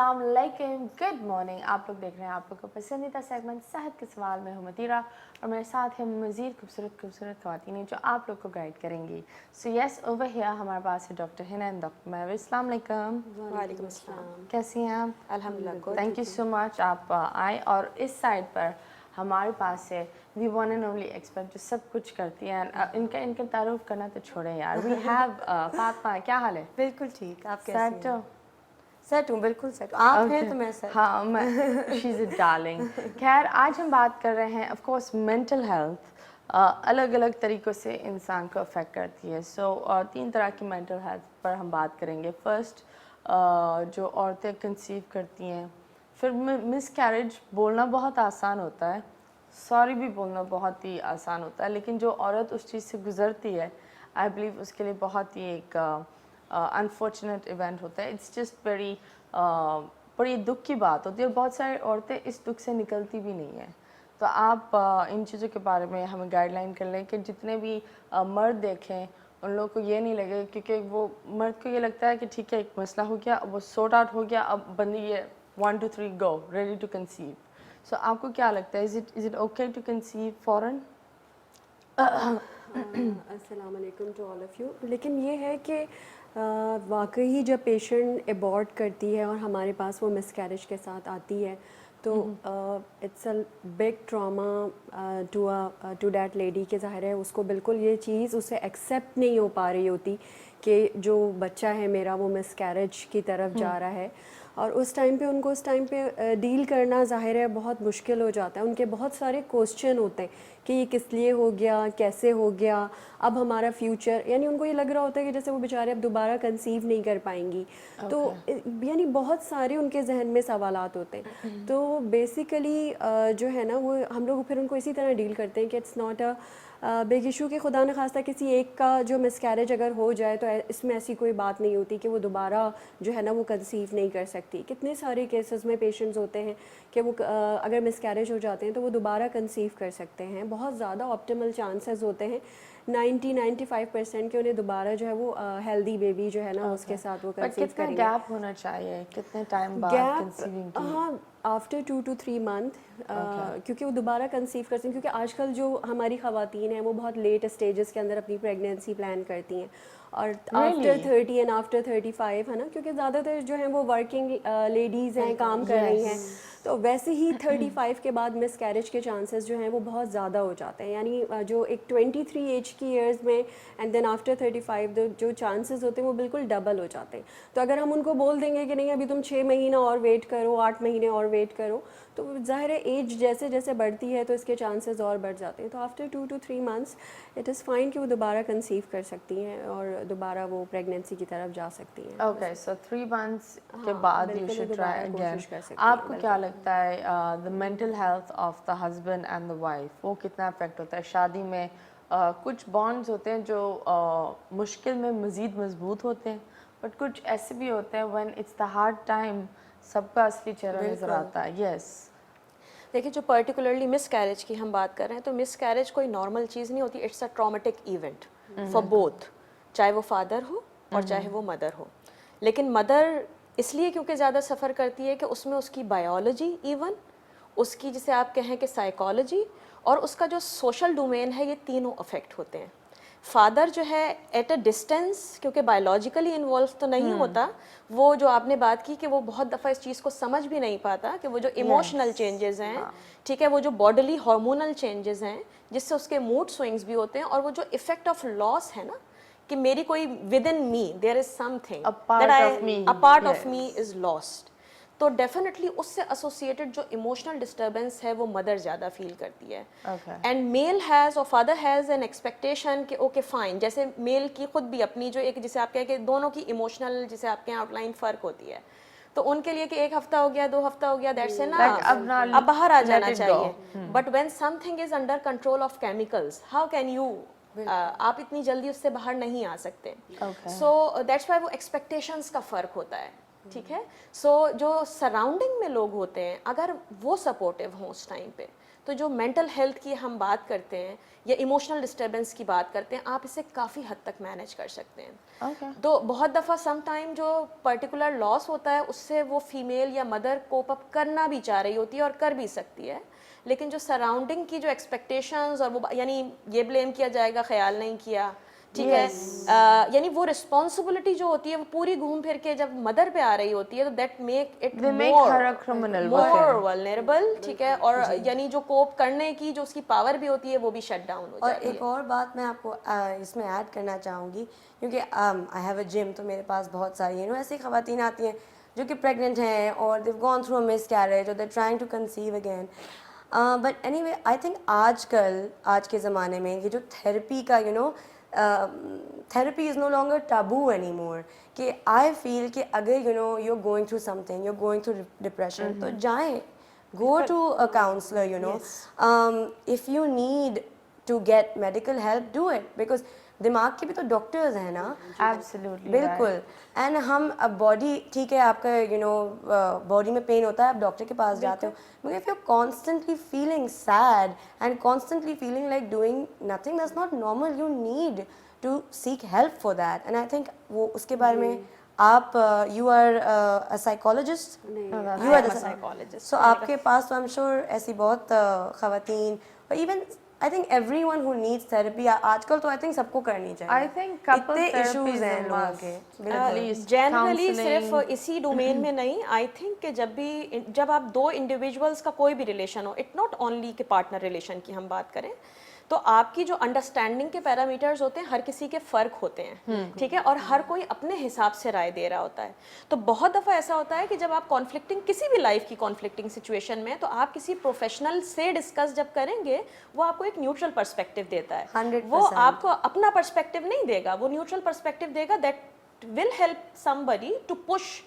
अस्सलाम वालेकुम, good morning. आप लोग देख रहे हैं आप लोग का पसंदीदा सेगमेंट सेहत के सवाल में हूँ मतीरा और मेरे साथ है मज़ीद खूबसूरत ख़वातीन जो आप लोग को गाइड करेंगी। सो यस, ओवर हियर हमारे पास है doctor Hina and doctor Mahvi. अस्सलाम वालेकुम। वालेकुम अस्सलाम। कैसी हैं आप? अल्हम्दुलिल्लाह। थैंक यू सो मच आप आए। और इस साइड पर हमारे पास है दी वन एंड ओनली एक्सपर्ट जो सब कुछ करती हैं। इनका तारुफ करना तो छोड़ें यार। वी हैव फातिमा, क्या हाल है? बिल्कुल ठीक, आप कैसी सेट हैं? हो? सेट हूँ, बिल्कुल सेट हूँ। आप हैं तो मैं सेट। हाँ, मैं शी इज़ अ डार्लिंग। खैर, आज हम बात कर रहे हैं ऑफ कोर्स मेंटल हेल्थ अलग अलग तरीक़ों से इंसान को अफेक्ट करती है। सो 3 तरह की मेंटल हेल्थ पर हम बात करेंगे। फर्स्ट, जो औरतें कंसीव करती हैं, फिर मिसकैरेज बोलना बहुत आसान होता है, सॉरी भी बोलना बहुत ही आसान होता है, लेकिन जो औरत उस चीज़ से गुज़रती है आई बिलीव उसके लिए बहुत ही एक अनफॉर्चुनेट इवेंट होता है। इट्स जस्ट वेरी बड़ी दुख की बात होती है और बहुत सारी औरतें इस दुख से निकलती भी नहीं हैं। तो आप इन चीज़ों के बारे में हमें गाइडलाइन कर लें कि जितने भी मर्द देखें उन लोगों को ये नहीं लगे, क्योंकि वो मर्द को ये लगता है कि ठीक है एक मसला हो गया, वो सॉर्ट आउट हो गया, अब बंदी ये 1 2 3 go ready to conceive. So आपको क्या लगता है, is it okay to conceive फॉरन? अस्सलाम वालेकुम टू ऑल ऑफ़ यू। लेकिन ये है कि वाकई जब पेशेंट एबॉर्ट करती है और हमारे पास वो मिसकैरेज के साथ आती है तो it's a big trauma to that lady के ज़ाहिर है उसको बिल्कुल ये चीज़ उसे एक्सेप्ट नहीं हो पा रही होती कि जो बच्चा है मेरा वो मिसकैरेज की तरफ जा रहा है। और उस टाइम पे उनको उस टाइम पे डील करना ज़ाहिर है बहुत मुश्किल हो जाता है। उनके बहुत सारे क्वेश्चन होते हैं कि ये किस लिए हो गया, कैसे हो गया, अब हमारा फ्यूचर, यानी उनको ये लग रहा होता है कि जैसे वो बेचारे अब दोबारा कंसीव नहीं कर पाएंगी। तो यानी बहुत सारे उनके जहन में सवालात होते हैं। तो बेसिकली जो है ना वो हम लोग फिर उनको इसी तरह डील करते हैं कि it's not a big issue कि खुदा न खास्ता किसी एक का जो मिसकैरेज अगर हो जाए तो इसमें ऐसी कोई बात नहीं होती कि वो दोबारा जो है ना वो कंसीव नहीं कर सकती। कितने सारे केसेस में पेशेंट्स होते हैं कि वो अगर मिसकैरेज हो जाते हैं तो वो दोबारा कंसीव कर सकते हैं। बहुत ज़्यादा ऑप्टिमल चांसेस होते हैं 90-95% के उन्हें दोबारा जो है वो हेल्दी बेबी जो है ना उसके साथ वो कंसीव कितना करेंगे। गैप होना चाहिए, कितने टाइम बाद गैप कंसीविंग की? हाँ, आफ्टर 2 to 3 मंथ क्योंकि वो दोबारा कंसीव करती हैं। क्योंकि आजकल जो हमारी ख़वातीन हैं वो बहुत लेट स्टेजेस के अंदर अपनी प्रेगनेंसी प्लान करती हैं और आफ्टर 30 एंड आफ्टर 35 है ना, क्योंकि ज़्यादातर जो हैं वो वर्किंग लेडीज़ हैं, काम कर रही हैं। तो वैसे ही 35 के बाद मिसकैरेज के चांसेस जो हैं वो बहुत ज़्यादा हो जाते हैं। यानी जो एक 23 एज की ईयर्स में एंड देन आफ्टर 35 जो चांसेस होते हैं वो बिल्कुल डबल हो जाते हैं। तो अगर हम उनको बोल देंगे कि नहीं अभी तुम 6 महीना और वेट करो, 8 महीने और वेट करो, तो ज़ाहिर है एज जैसे जैसे बढ़ती है तो इसके चांसेस और बढ़ जाते हैं। तो after 2 to 3 months it is fine कि वो दोबारा कंसीव कर सकती हैं और दोबारा वो प्रेगनेंसी की तरफ जा सकती हैं। ओके, सो 3 मंथ्स के हाँ, बाद यू बिल्कुल शुड ट्राई दोबारा अगेन। कोशिश कर सकती हैं। आपको क्या लगता है the mental health of the husband and the wife वो कितना अफेक्ट होता है शादी में? कुछ बॉन्ड्स होते हैं जो मुश्किल में मज़ीद मजबूत होते हैं, बट कुछ ऐसे भी होते हैं when it's the hard time सबका असली चेहरा नज़र आता है। यस, देखिए, जो पर्टिकुलरली मिसकैरेज की हम बात कर रहे हैं तो मिसकैरेज कोई नॉर्मल चीज़ नहीं होती। It's a traumatic event for both, चाहे वो फादर हो और चाहे वो मदर हो। लेकिन मदर इसलिए क्योंकि ज़्यादा सफ़र करती है कि उसमें उसकी बायोलॉजी, इवन उसकी जिसे आप कहें कि साइकोलॉजी और उसका जो सोशल डोमेन है, ये तीनों अफेक्ट होते हैं। फादर जो है एट अ डिस्टेंस, क्योंकि बायोलॉजिकली इन्वॉल्व तो नहीं होता, वो जो आपने बात की कि वो बहुत दफ़ा इस चीज़ को समझ भी नहीं पाता कि वो जो इमोशनल चेंजेस हैं, ठीक है, वो जो बॉडीली हार्मोनल चेंजेस हैं जिससे उसके मूड स्विंग्स भी होते हैं, और वो जो इफेक्ट ऑफ लॉस है ना कि मेरी कोई within me there is something that a part of me is lost, तो डेफिनेटली उससे एसोसिएटेड जो इमोशनल डिस्टर्बेंस है वो मदर ज़्यादा फील करती है। एंड मेल हैज़ और फादर हैज़ एन एक्सपेक्टेशन कि ओके फाइन, जैसे मेल की खुद भी अपनी जो एक जिसे आप कहें कि दोनों की इमोशनल जिसे आपके यहाँ आउटलाइन फ़र्क होती है, तो उनके लिए कि 1 हफ्ता हो गया, 2 हफ्ता हो गया, दैट्स इनफ, अब बाहर आ जाना चाहिए। But when something is under control of chemicals, how can you आप इतनी जल्दी उससे बाहर नहीं आ सकते। सो दैट्स व्हाई वो एक्सपेक्टेशंस का फ़र्क होता है ٹھیک ہے. سو جو سراؤنڈنگ میں لوگ ہوتے ہیں اگر وہ سپورٹیو ہوں اس ٹائم پہ, تو جو مینٹل ہیلتھ کی ہم بات کرتے ہیں یا ایموشنل ڈسٹربنس کی بات کرتے ہیں, آپ اسے کافی حد تک مینیج کر سکتے ہیں. اوکے. تو بہت دفعہ سم ٹائم جو پرٹیکولر لاس ہوتا ہے اس سے وہ فیمیل یا مدر کوپ اپ کرنا بھی چاہ رہی ہوتی ہے اور کر بھی سکتی ہے, لیکن جو سراؤنڈنگ کی جو ایکسپیکٹیشنز اور وہ یعنی یہ بلیم کیا جائے گا خیال نہیں کیا, ٹھیک ہے, یعنی وہ رسپانسبلٹی جو ہوتی ہے وہ پوری گھوم پھر کے جب مدر پہ آ رہی ہوتی ہے تو that make it more vulnerable, ٹھیک ہے, اور یعنی جو کوپ کرنے کی جو اس کی پاور بھی ہوتی ہے وہ بھی شٹ ڈاؤن ہو جاتی ہے. اور ایک اور بات میں آپ کو اس میں ایڈ کرنا چاہوں گی, کیونکہ آئی ہیو اے جم, تو میرے پاس بہت ساری ایسی خواتین آتی ہیں جو کہ پریگننٹ ہیں اور they've gone through a miscarriage اور they trying to conceive again. But anyway I think آج کے زمانے میں یہ جو تھیراپی کا therapy is no longer taboo anymore, کہ I feel کہ اگر you're going through something, you're going through depression, تو جائیں, go to a counselor, if you need to get medical help, do it, because دماغ کے بھی تو ڈاکٹرز ہیں نا. ایبسلیوٹلی بالکل. اینڈ ہم اب باڈی, ٹھیک ہے آپ کا باڈی میں پین ہوتا ہے, آپ ڈاکٹر کے پاس جاتے ہو, مگر if you're constantly feeling sad and constantly feeling like doing nothing, that's not normal. You need to seek help for that. And I think وہ اس کے بارے میں آپ you are a psychologist, you are the psychologist, so آپ کے پاس تو I'm sure ایسی بہت خواتین, اور even I think everyone who needs therapy آج کل تو I think سب کو کرنی چاہیے. I think couple اتنے therapy ایشوز is ہیں a لوگوں must. کے. At least generally counseling. صرف اسی ڈومین میں نہیں, آئی تھنک کہ جب آپ دو انڈیویجولس کا کوئی بھی relation who, it not only کہ پارٹنر ریلیشن کی ہم بات کریں, تو آپ کی جو انڈرسٹینڈنگ کے پیرامیٹرز ہوتے ہیں ہر کسی کے فرق ہوتے ہیں, ٹھیک ہے, اور ہر کوئی اپنے حساب سے رائے دے رہا ہوتا ہے. تو بہت دفعہ ایسا ہوتا ہے کہ جب آپ کانفلکٹنگ کسی بھی لائف کی کانفلکٹنگ سچویشن میں, تو آپ کسی پروفیشنل سے ڈسکس جب کریں گے وہ آپ کو ایک نیوٹرل پرسپیکٹو دیتا ہے. 100%. وہ آپ کو اپنا پرسپیکٹو نہیں دے گا, وہ نیوٹرل پرسپیکٹو دے گا that will help somebody to push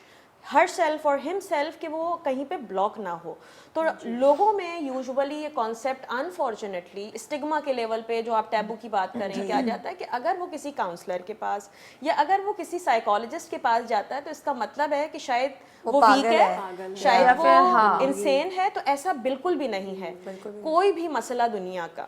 herself اور ہم سیلف کہ وہ کہیں پہ بلاک نہ ہو. تو لوگوں میں یوزولی یہ کانسیپٹ انفارچونیٹلی اسٹگما کے لیول پہ, جو آپ ٹیبو کی بات کریں, کیا جاتا ہے کہ اگر وہ کسی کاؤنسلر کے پاس یا اگر وہ کسی سائیکالوجسٹ کے پاس جاتا ہے تو اس کا مطلب ہے کہ شاید وہ ویک ہے, شاید وہ انسین ہے. تو ایسا بالکل بھی نہیں ہے. کوئی بھی مسئلہ دنیا کا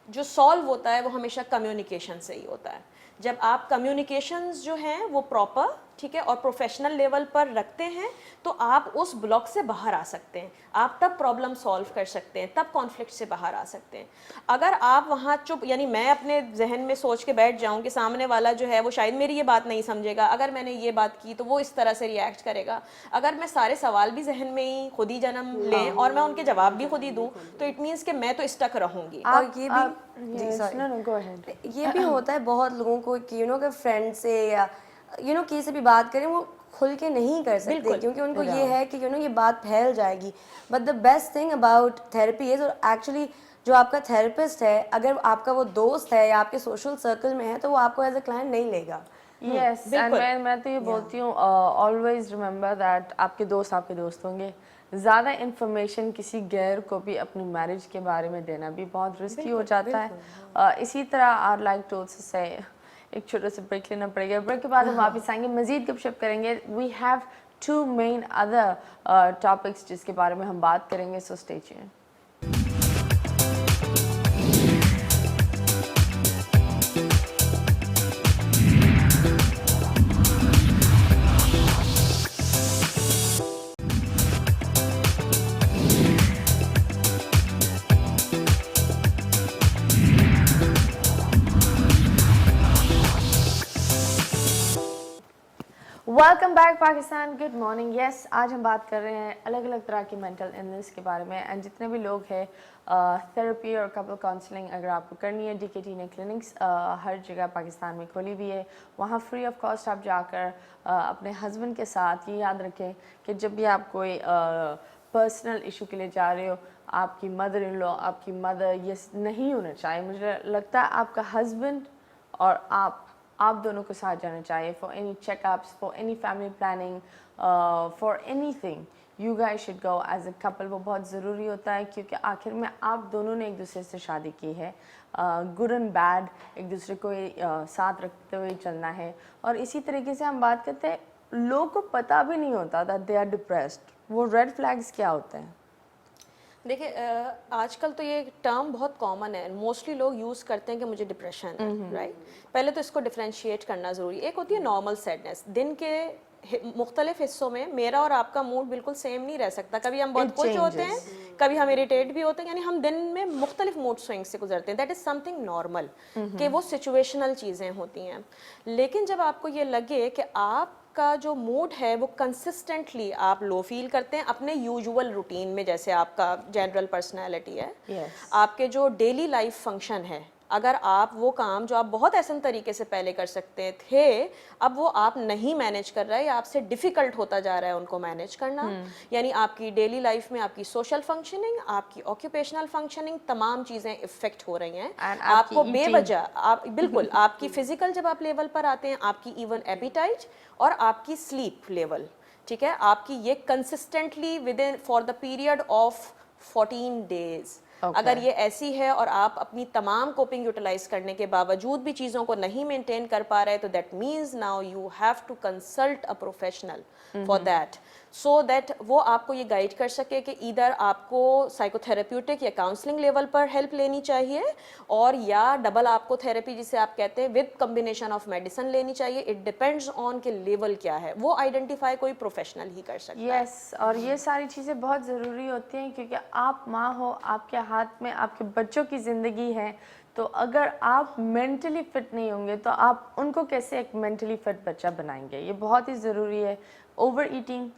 جو سالو ہوتا ہے وہ ہمیشہ کمیونیکیشن سے ہی ہوتا ہے. جب آپ کمیونیکیشنز جو ہیں وہ پراپر, ٹھیک ہے, اور پروفیشنل لیول پر رکھتے ہیں تو آپ اس بلاک سے باہر آ سکتے ہیں, آپ تب پرابلم سالو کر سکتے ہیں, تب کانفلکٹ سے باہر آ سکتے ہیں. اگر آپ وہاں چپ, یعنی میں اپنے ذہن میں سوچ کے بیٹھ جاؤں کہ سامنے والا جو ہے وہ شاید میری یہ بات نہیں سمجھے گا, اگر میں نے یہ بات کی تو وہ اس طرح سے ریئیکٹ کرے گا, اگر میں سارے سوال بھی ذہن میں ہی خود ہی جنم لیں اور میں ان کے جواب بھی خود ہی دوں, تو اٹ مینس کہ میں تو اسٹک رہوں گی. اور یہ بھی یہ بھی ہوتا ہے بہت لوگوں کو کہ اگر فرینڈ سے یا کسی سے بھی بات کریں وہ کھل کے نہیں کر سکتے, کیونکہ ان کو یہ ہے کہ یہ بات پھیل جائے گی. But the best thing about therapy is, اور ایکچولی جو آپ کا تھیراپسٹ ہے اگر آپ کا وہ دوست ہے یا آپ کے سوشل سرکل میں ہے تو وہ آپ کو ایز اے کلائنٹ نہیں لے گا. یس, اینڈ میں تو یہ بولتی ہوں آلویز ریممبر دیٹ آپ کے دوست ہوں گے. زیادہ انفارمیشن کسی غیر کو بھی اپنی میرج کے بارے میں دینا بھی بہت رسکی ہو جاتا ہے. اسی طرح آر لائک ٹو سے ایک چھوٹا سا بریک لینا پڑے گا, بریک کے بعد ہم واپس آئیں گے, مزید گپ شپ کریں گے. We have 2 main other topics جس کے بارے میں ہم بات کریں گے, so stay tuned. Welcome back Pakistan, good morning. Yes, آج ہم بات کر رہے ہیں الگ الگ طرح کی مینٹل النس کے بارے میں. اینڈ جتنے بھی لوگ ہیں تھراپی اور کپل کاؤنسلنگ اگر آپ کو کرنی ہے, DKT نے کلینکس ہر جگہ پاکستان میں کھولی بھی ہے. وہاں فری آف کاسٹ آپ جا کر اپنے ہسبینڈ کے ساتھ یہ یاد رکھیں کہ جب بھی آپ کوئی پرسنل ایشو کے لیے جا رہے ہو, آپ کی مدر ان لو, آپ کی مدر, یہ نہیں ہونا چاہیے. مجھے لگتا ہے آپ کا ہسبینڈ اور آپ دونوں کو ساتھ جانا چاہیے for any check ups, for any family planning, for any thing. You guys should go as a Kapil. وہ بہت ضروری ہوتا ہے کیونکہ آخر میں آپ دونوں نے ایک دوسرے سے شادی کی ہے. گڈ اینڈ بیڈ ایک دوسرے کو ساتھ رکھتے ہوئے چلنا ہے. اور اسی طریقے سے ہم بات کرتے ہیں लोगों को पता भी नहीं होता that they are depressed. वो red flags क्या होते हैं? देखिए आजकल तो ये टर्म बहुत कॉमन है, मोस्टली लोग यूज़ करते हैं कि मुझे डिप्रेशन है, राइट. पहले तो इसको डिफ्रेंशिएट करना ज़रूरी. एक होती है नॉर्मल सैडनेस. दिन के मुख्तलिफ हिस्सों में मेरा और आपका मूड बिल्कुल सेम नहीं रह सकता. कभी हम बहुत खुश होते हैं, कभी हम इरिटेट भी होते हैं, यानी हम दिन में मुख्तलिफ मूड स्विंग से गुजरते हैं. दैट इज़ समथिंग नॉर्मल, कि वो सिचुएशनल चीज़ें होती हैं. लेकिन जब आपको ये लगे कि आप का जो मूड है वो कंसिस्टेंटली आप लो फील करते हैं अपने यूजुअल रूटीन में, जैसे आपका जनरल पर्सनालिटी है, आपके जो डेली लाइफ फंक्शन है, अगर आप वो काम जो आप बहुत आसान तरीके से पहले कर सकते थे, अब वो आप नहीं मैनेज कर रहे हैं या आपसे डिफ़िकल्ट होता जा रहा है उनको मैनेज करना, यानी आपकी डेली लाइफ में आपकी सोशल फंक्शनिंग, आपकी ऑक्यूपेशनल फंक्शनिंग, तमाम चीज़ें इफ़ेक्ट हो रही हैं. आपको बेवजह आप बिल्कुल आपकी फ़िज़िकल जब आप लेवल पर आते हैं, आपकी इवन एपिटाइट और आपकी स्लीप लेवल, ठीक है, आपकी ये consistently with in for the period of 14 days अगर ये ऐसी है और आप अपनी तमाम कोपिंग यूटिलाइज करने के बावजूद भी चीज़ों को नहीं मेंटेन कर पा रहे, तो that means now you have to consult a professional for that, so that वो आपको ये गाइड कर सके कि इधर आपको साइकोथेरेप्यूटिक या काउंसलिंग लेवल पर हेल्प लेनी चाहिए, और या डबल आपको थेरेपी जिसे आप कहते हैं विद कम्बिनेशन ऑफ मेडिसिन लेनी चाहिए. इट डिपेंड्स ऑन कि लेवल क्या है, वो आइडेंटिफाई कोई प्रोफेशनल ही कर सकता है. यस, और ये सारी चीज़ें बहुत ज़रूरी होती हैं, क्योंकि आप माँ हो, आपके हाथ में आपके बच्चों की ज़िंदगी है. तो अगर आप मेंटली फिट नहीं होंगे तो आप उनको कैसे एक मेंटली फिट बच्चा बनाएंगे, ये बहुत ही ज़रूरी है. ओवर ईटिंग,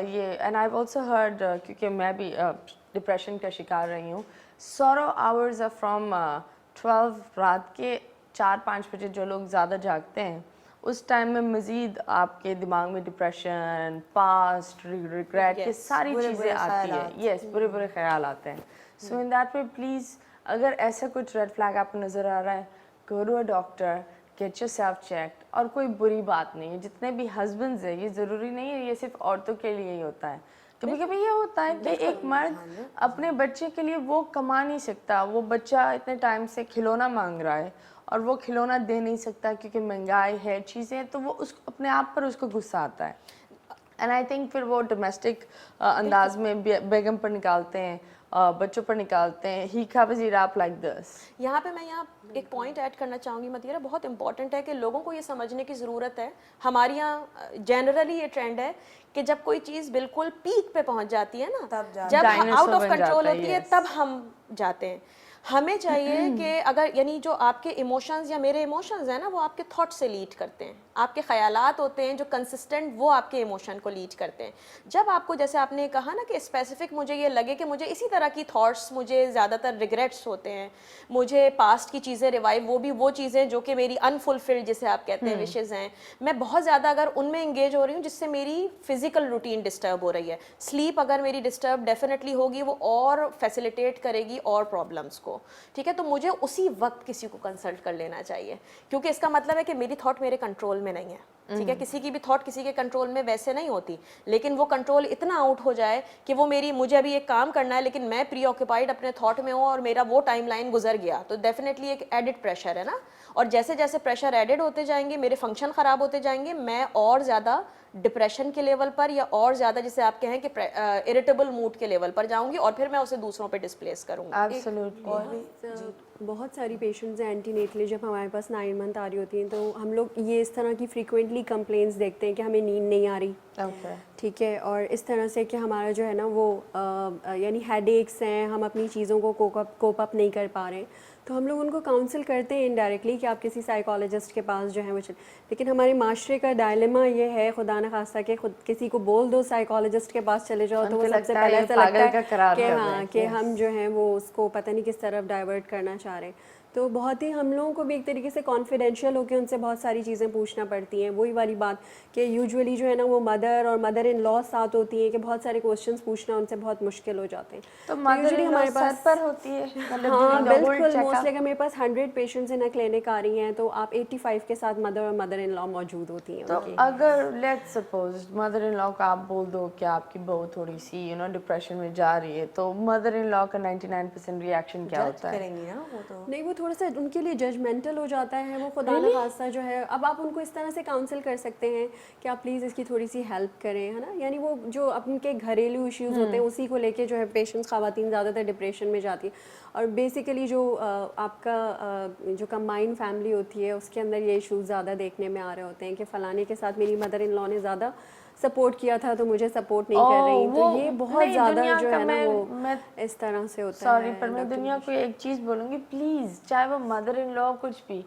ये एंड आई ऑल्सो हर्ड, क्योंकि मैं भी डिप्रेशन का शिकार रही हूँ. 16 आवर्स फ्रॉम 12 रात के 4-5 बजे जो लोग ज़्यादा जागते हैं, उस टाइम में मज़ीद आपके दिमाग में डिप्रेशन, पास्ट, रिग्रेट, ये सारी चीज़ें आती हैं. यस, बुरे बुरे ख्याल आते हैं. सो इन दैट वे प्लीज़, अगर ऐसा कुछ रेड फ्लैग आपको नज़र आ रहा है, go to a doctor, get yourself checked. और कोई बुरी बात नहीं है, जितने भी हस्बैंड्स हैं, ये ज़रूरी नहीं है ये सिर्फ औरतों के लिए ही होता है. कभी कभी ये होता है कि एक मर्द अपने बच्चे के लिए वो कमा नहीं सकता, वो बच्चा इतने टाइम से खिलौना मांग रहा है और वो खिलौना दे नहीं सकता क्योंकि महंगाई है, चीज़ें, तो वो उस अपने आप पर उसको गुस्सा आता है. एंड आई थिंक फिर वो डोमेस्टिक अंदाज में बेगम पर निकालते हैं, बच्चों पर निकालते हैं. ही covers it up like this. यहाँ पे मैं एक पॉइंट ऐड करना चाहूँगी मतीरा, बहुत इंपॉर्टेंट है कि लोगों को ये समझने की ज़रूरत है. हमारे यहाँ जनरली ये ट्रेंड है कि जब कोई चीज़ बिल्कुल पीक पे पहुँच जाती है ना, जब आउट ऑफ कंट्रोल होती है, तब हम जाते हैं. हमें चाहिए कि अगर यानी जो आपके इमोशंस या मेरे इमोशंस हैं ना, वो आपके थॉट से लीड करते हैं, आपके ख्यालात होते हैं जो कंसिस्टेंट, वो आपके इमोशन को लीड करते हैं. जब आपको, जैसे आपने कहा ना कि स्पेसिफिक मुझे ये लगे कि मुझे इसी तरह की थॉट्स, मुझे ज़्यादातर रिग्रेट्स होते हैं, मुझे पास्ट की चीज़ें रिवाइव, वो भी वो चीज़ें जो कि मेरी अनफुलफिल्ड जिसे आप कहते हैं विशेज़ हैं, मैं बहुत ज़्यादा अगर उनमें इंगेज हो रही हूँ, जिससे मेरी फिजिकल रूटीन डिस्टर्ब हो रही है. स्लीप अगर मेरी डिस्टर्ब डेफिनेटली होगी, वो और फैसिलिटेट करेगी और प्रॉब्लम्स को, ठीक है. तो मुझे उसी वक्त किसी को कंसल्ट कर लेना चाहिए, क्योंकि इसका मतलब है कि मेरी थॉट मेरे कंट्रोल में नहीं है, ठीक है. किसी की भी थॉट किसी के कंट्रोल में वैसे नहीं होती, लेकिन वो कंट्रोल इतना आउट हो जाए कि वो मेरी, मुझे अभी एक काम करना है लेकिन मैं प्री ऑक्यूपाइड अपने थॉट में हूँ और मेरा वो टाइमलाइन गुजर गया, तो डेफिनेटली एक एडिड प्रेशर है ना. और जैसे जैसे प्रेशर एडिड होते जाएंगे, मेरे फंक्शन ख़राब होते जाएंगे, मैं और ज़्यादा डिप्रेशन के लेवल पर या और ज़्यादा जिसे आप कहें कि इरिटेबल मूड के लेवल पर जाऊंगी, और फिर मैं उसे दूसरों पे डिस्प्लेस करूंगी. Absolutely. और बहुत सारी पेशेंट्स हैं एंटीनेटली जब हमारे पास 9 मंथ आ रही होती हैं, तो हम लोग ये इस तरह की फ्रीक्वेंटली कंप्लेंट्स देखते हैं कि हमें नींद नहीं आ रही, Okay. ठीक है, और इस तरह से कि हमारा जो है ना वो यानी हेडेक्स हैं, हम अपनी चीज़ों को कोप अप नहीं कर पा रहे हैं. तो हम लोग उनको काउंसिल करते हैं इनडायरेक्टली कि आप किसी साइकोलॉजिस्ट के पास जो है वो लेकिन हमारे माशरे का डायलेमा ये है, खुदा न खास्ता कि खुद किसी को बोल दो साइकोलॉजिस्ट के पास चले जाओ, तो वो सबसे पहले ऐसा लगता है कि हाँ कि हम जो हैं वो उसको पता नहीं किस तरफ डाइवर्ट करना चाह रहे हैं. तो बहुत ही हम लोगों को भी एक तरीके से कॉन्फिडेंशियल होकर उनसे बहुत सारी चीज़ें पूछना पड़ती हैं. वही वाली बात कि यूजुअली जो है ना वो मदर और मदर इन लॉ साथ होती हैं कि बहुत सारे क्वेश्चंस पूछना उनसे बहुत मुश्किल हो जाते हैं. तो मदर हमारे पास पर होती है, मतलब हाँ बिल्कुल, मोस्टली अगर मेरे पास 100 पेशेंट्स इन अ क्लिनिक आ रही हैं तो आप 85 के साथ मदर और मदर इन लॉ मौजूद होती हैं. तो अगर let's suppose mother in law को आप बोल दो कि आपकी बहू थोड़ी सी डिप्रेशन में जा रही है, तो मदर इन लॉ का 99% रिएक्शन क्या होता है? करेंगी ना वो, तो नहीं, वो थोड़ा सा उनके लिए जजमेंटल हो जाता है, वो खुदा न खास्ता जो है, अब आप उनको इस तरह से काउंसिल कर सकते हैं कि आप प्लीज़ इसकी थोड़ी सी हेल्प करें, है ना, यानी वो जो उनके घरेलू इश्यूज़ होते हैं उसी को लेके जो है पेशेंट्स ख़वातीन ज़्यादातर डिप्रेशन में जाती है। और बेसिकली जो आपका जो कंबाइंड फैमिली होती है उसके अंदर ये इश्यूज़ ज़्यादा देखने में आ रहे होते हैं कि फ़लाने के साथ मेरी मदर इन लॉ ने ज़्यादा सपोर्ट किया था तो मुझे सपोर्ट नहीं कर रही, तो ये बहुत ज़्यादा जो है ना वो इस तरह से होता है। सॉरी पर मैं दुनिया को एक चीज़ बोलूँगी, प्लीज़, चाहे वो मदर इन लॉ कुछ भी,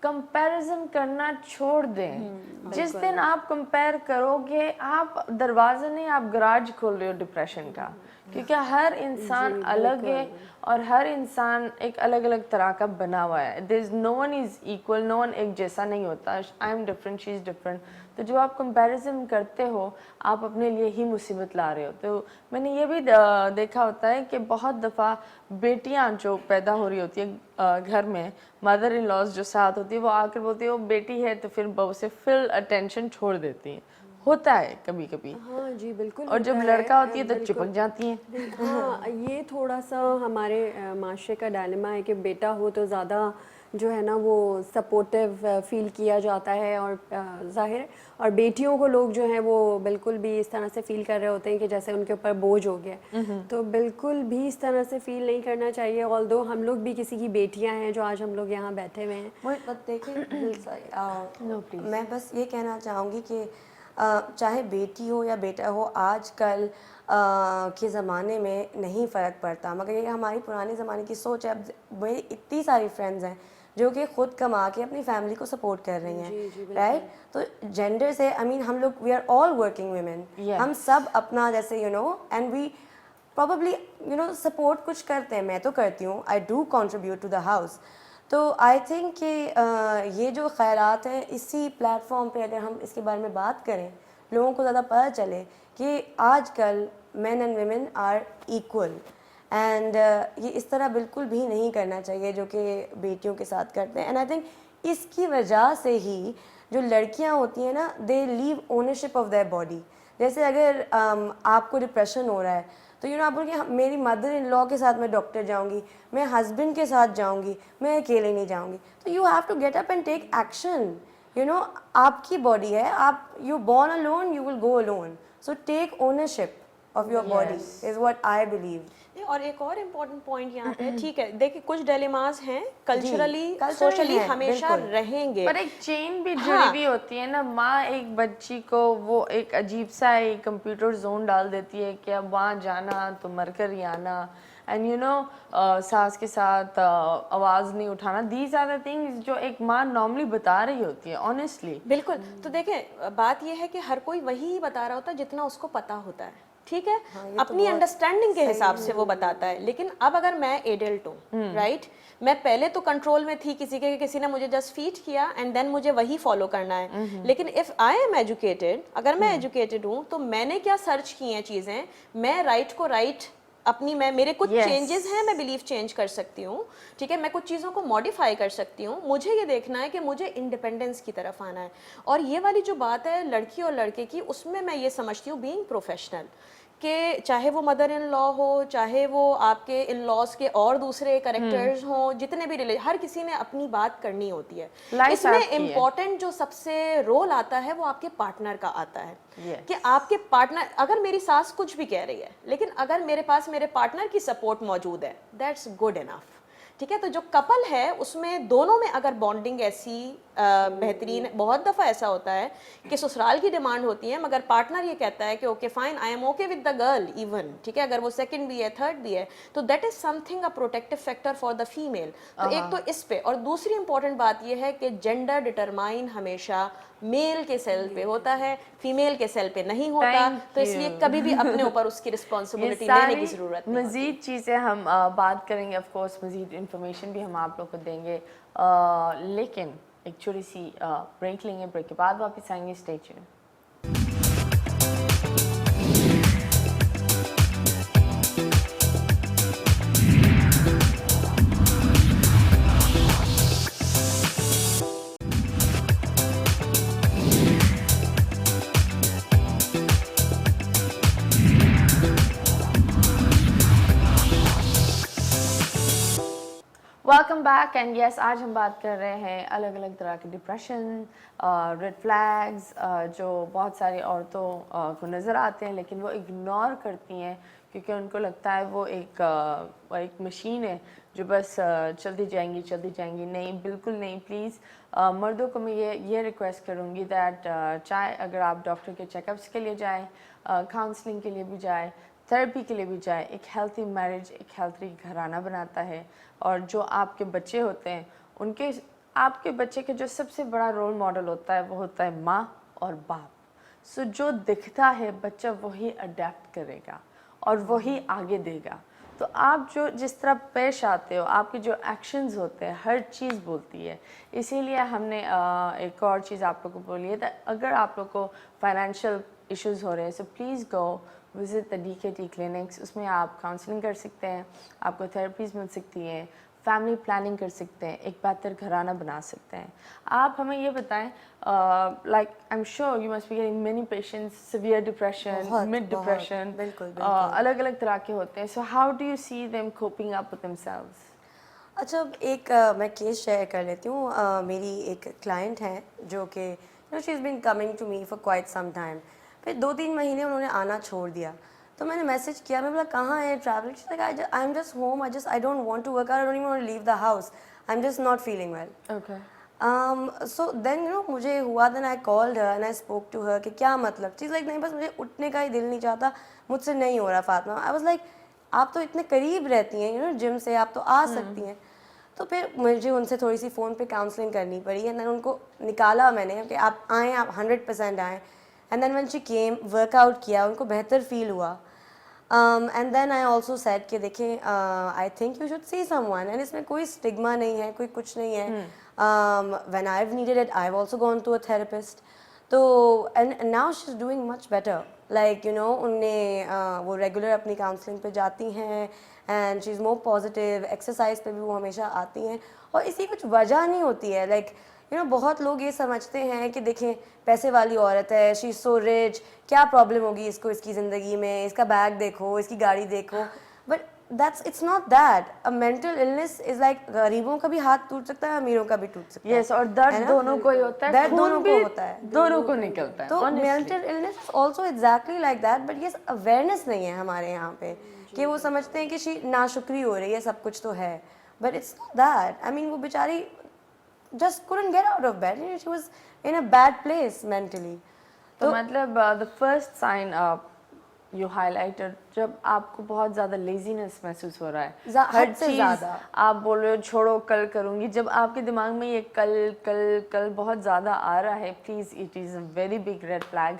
कंपैरिजन करना छोड़ दें। जिस दिन आप कंपेयर करोगे, आप दरवाज़ा नहीं, आप गराज खोल रहे हो डिप्रेशन का, क्योंकि हर इंसान अलग है और हर इंसान एक अलग अलग तरह का बना हुआ है। There is no one is equal, no one एक जैसा नहीं होता। I am different, she is different. तो जो आप कंपैरिजन करते हो, आप अपने लिए ही मुसीबत ला रहे हो। तो मैंने ये भी देखा होता है कि बहुत दफ़ा बेटियां जो पैदा हो रही होती है घर में, मदर इन लॉज जो साथ होती है, वो आकर बोलती है वो बेटी है, तो फिर बहू से फुल अटेंशन छोड़ देती हैं। होता है कभी कभी। हाँ जी बिल्कुल। और जब लड़का होती है तो चिपक जाती हैं। हाँ, ये थोड़ा सा हमारे माशरे का डायलेमा है कि बेटा हो तो ज़्यादा जो है ना वो सपोर्टिव फील किया जाता है, और ज़ाहिर, और बेटियों को लोग जो हैं वो बिल्कुल भी इस तरह से फील कर रहे होते हैं कि जैसे उनके ऊपर बोझ हो गया। तो बिल्कुल भी इस तरह से फील नहीं करना चाहिए। ऑल्दो हम लोग भी किसी की बेटियां हैं जो आज हम लोग यहाँ बैठे हुए हैं। बट देखिए, मैं बस ये कहना चाहूँगी कि चाहे बेटी हो या बेटा हो, आजकल के ज़माने में नहीं फ़र्क पड़ता, मगर ये हमारी पुराने ज़माने की सोच है। अब मेरी इतनी सारी फ्रेंड्स हैं जो कि खुद कमा के अपनी फैमिली को सपोर्ट कर रही हैं, राइट। तो जेंडर से आई मीन हम लोग we are all working women, हम सब अपना जैसे एंड वी प्रॉबली सपोर्ट कुछ करते हैं। मैं तो करती हूँ, I do contribute to the house. तो आई थिंक कि ये जो खैरात हैं, इसी प्लेटफॉर्म पे अगर हम इसके बारे में बात करें, लोगों को ज़्यादा पता चले कि आजकल men and women are equal, and ये इस तरह बिल्कुल भी नहीं करना चाहिए जो कि बेटियों के साथ करते हैं। एंड आई थिंक इसकी वजह से ही जो लड़कियां होती हैं ना, they leave ownership of their body. जैसे अगर आपको डिप्रेशन हो रहा है तो आप बोलिए मेरी मदर इन लॉ के साथ मैं डॉक्टर जाऊंगी, मैं हस्बैंड के साथ जाऊंगी, मैं अकेले नहीं जाऊंगी। तो you have to get up and take action. आपकी बॉडी है, आप you born alone, you will go alone. So take ownership of your body is what I believe. और एक और इम्पोर्टेंट पॉइंट यहाँ पे, ठीक है, देखिए कुछ डिलेमास हैं, कल्चरली सोशली हमेशा रहेंगे, पर एक चेन भी जुड़ी हुई होती है ना। माँ एक बच्ची को वो एक अजीब सा एक कंप्यूटर जोन डाल देती है कि अब वहाँ जाना तो मर कर ही आना, एंड सास के साथ आवाज़ नहीं उठाना। दीज आर द थिंग्स जो एक माँ नॉर्मली बता रही होती है, ऑनेस्टली। बिल्कुल। तो देखें, बात यह है कि हर कोई वही बता रहा होता है जितना उसको पता होता है, ठीक है। अपनी अंडरस्टैंडिंग के हिसाब से वो बताता है। लेकिन अब अगर मैं एडल्ट हूँ, राइट, मैं पहले तो कंट्रोल में थी किसी ने मुझे जस्ट फीड किया एंड देन मुझे वही फॉलो करना है। लेकिन इफ आई एम एजुकेटेड, अगर मैं एजुकेटेड हूँ तो मैंने क्या सर्च की हैं चीज़ें, मैं राइट को राइट अपनी मेरे कुछ चेंजेस हैं, मैं बिलीफ चेंज कर सकती हूँ, ठीक है, मैं कुछ चीज़ों को मॉडिफाई कर सकती हूँ। मुझे ये देखना है कि मुझे इंडिपेंडेंस की तरफ आना है। और ये वाली जो बात है लड़की और लड़के की, उसमें मैं ये समझती हूँ बीइंग प्रोफेशनल, कि चाहे वो मदर इन लॉ हो, चाहे वो आपके इन लॉज के और दूसरे करेक्टर्स हों, जितने भी हर किसी ने अपनी बात करनी होती है। इसमें इम्पोर्टेंट जो सबसे रोल आता है वो आपके पार्टनर का आता है। कि आपके पार्टनर, अगर मेरी सास कुछ भी कह रही है, लेकिन अगर मेरे पास मेरे पार्टनर की सपोर्ट मौजूद है, दैट्स गुड इनफ, ठीक है। तो जो कपल है उसमें दोनों में अगर बॉन्डिंग ऐसी बेहतरीन, बहुत दफ़ा ऐसा होता है कि ससुराल की डिमांड होती है मगर पार्टनर ये कहता है कि okay fine, I am okay with the girl even, ठीक है, अगर वो सेकंड भी है, थर्ड भी है, तो that is something a protective factor for the female. तो एक तो इस पे, और दूसरी इंपॉर्टेंट बात ये है कि जेंडर डिटरमाइन हमेशा मेल के सेल पे होता है, फीमेल के सेल पे नहीं होता। तो इसलिए कभी भी अपने ऊपर उसकी रिस्पॉन्सिबिलिटी लेने की जरूरत नहीं। मजीद चीज़ें हम बात करेंगे, ऑफ कोर्स मजीद इन्फॉर्मेशन भी हम आप लोग को देंगे, लेकिन एक छोटी सी ब्रेक लेंगे। ब्रेक के बाद वापस आएंगे। Stay tuned. Welcome back and yes, आज हम बात कर रहे हैं अलग अलग तरह के डिप्रेशन, रेड फ्लैग्स जो बहुत सारी औरतों को नज़र आते हैं लेकिन वो इग्नोर करती हैं क्योंकि उनको लगता है वो एक मशीन है जो बस चलती जाएंगी। नहीं, बिल्कुल नहीं। प्लीज़ मर्दों को मैं ये रिक्वेस्ट करूँगी दैट चाहे अगर आप डॉक्टर के चेकअप्स के लिए जाएँ, काउंसलिंग के लिए भी जाएँ, थेरेपी के लिए भी जाए, एक हेल्थी मैरिज एक हेल्थी घराना बनाता है। और जो आपके बच्चे होते हैं उनके आपके बच्चे के जो सबसे बड़ा रोल मॉडल होता है वो होता है माँ और बाप। सो जो दिखता है बच्चा वही अडेप्ट करेगा और वही आगे देगा। तो आप जो जिस तरह पेश आते हो, आपके जो एक्शंस होते हैं, हर चीज़ बोलती है। इसीलिए हमने एक और चीज़ आप लोगों को बोली है, अगर आप लोग को फाइनेंशियल इश्यूज़ हो रहे हैं so please go visit the DKT clinics. उसमें आप काउंसलिंग कर सकते हैं, आपको थेरेपीज़ मिल सकती हैं, फैमिली प्लानिंग कर सकते हैं, एक बेहतर घराना बना सकते हैं। आप हमें ये बताएं, like I am sure you must be getting many patients, severe depression, mid depression, बिल्कुल अलग अलग तरह के होते हैं। So how do you see them coping up with themselves? अच्छा, एक मैं केस शेयर कर लेती हूँ। मेरी एक क्लाइंट है जो कि she is been coming to me for quite some time. फिर 2-3 महीने उन्होंने आना छोड़ दिया, तो मैंने मैसेज किया, मैं बोला कहाँ है travel? I am just home, I don't want to work, I don't even want to leave the house, I am just not feeling well. Okay. So then मुझे हुआ, then I called her and I spoke to her कि क्या मतलब। चीज़ like नहीं, बस मुझे उठने का ही दिल नहीं चाहता, मुझसे नहीं हो रहा फातिमा। आई वाज लाइक आप तो इतने करीब रहती हैं जिम से, आप तो आ सकती हैं। तो फिर मुझे उनसे थोड़ी सी फ़ोन पे काउंसलिंग करनी पड़ी एंड देन उनको निकाला मैंने कि आप आएँ, आप 100% आएँ। And then when she came, workout किया, उनको बेहतर फील हुआ। And then I also said कि देखें, I think you should see someone, and इसमें कोई स्टिग्मा नहीं है, कोई कुछ नहीं है। When I have needed it I have also gone to a therapist. तो and now she is doing much better, like उनने वो रेगुलर अपनी काउंसलिंग पे जाती हैं and she is more positive. Exercise पे भी वो हमेशा आती हैं और इसकी कुछ वजह नहीं होती है। लाइक बहुत लोग ये समझते हैं कि देखें पैसे वाली औरत है, शी इज़ सो रिच, क्या प्रॉब्लम होगी इसको इसकी ज़िंदगी में, इसका बैग देखो, इसकी गाड़ी देखो। But it's not that. A mental illness is like गरीबों का भी हाथ टूट सकता है, अमीरों का भी टूट सकता है। यस, और दर्द दोनों को ही होता है, दर्द खून दोनों भी को होता है, दोनों को निकलता है। तो honestly. Mental illness is also exactly like that. But ये अवेयरनेस नहीं है हमारे यहाँ पे कि वो समझते हैं कि शी नाशुक्री हो रही है, सब कुछ तो है, but it's not that. I mean वो बेचारी just couldn't get out of bed. She was in a bad place mentally. तो मतलब the first sign you highlighted, जब आपको बहुत ज़्यादा लेजीनेस महसूस हो रहा है, हद से ज़्यादा आप बोल रहे हो छोड़ो कल करूँगी, जब आपके दिमाग में ये कल कल कल बहुत ज़्यादा आ रहा है, please it is a very big red flag.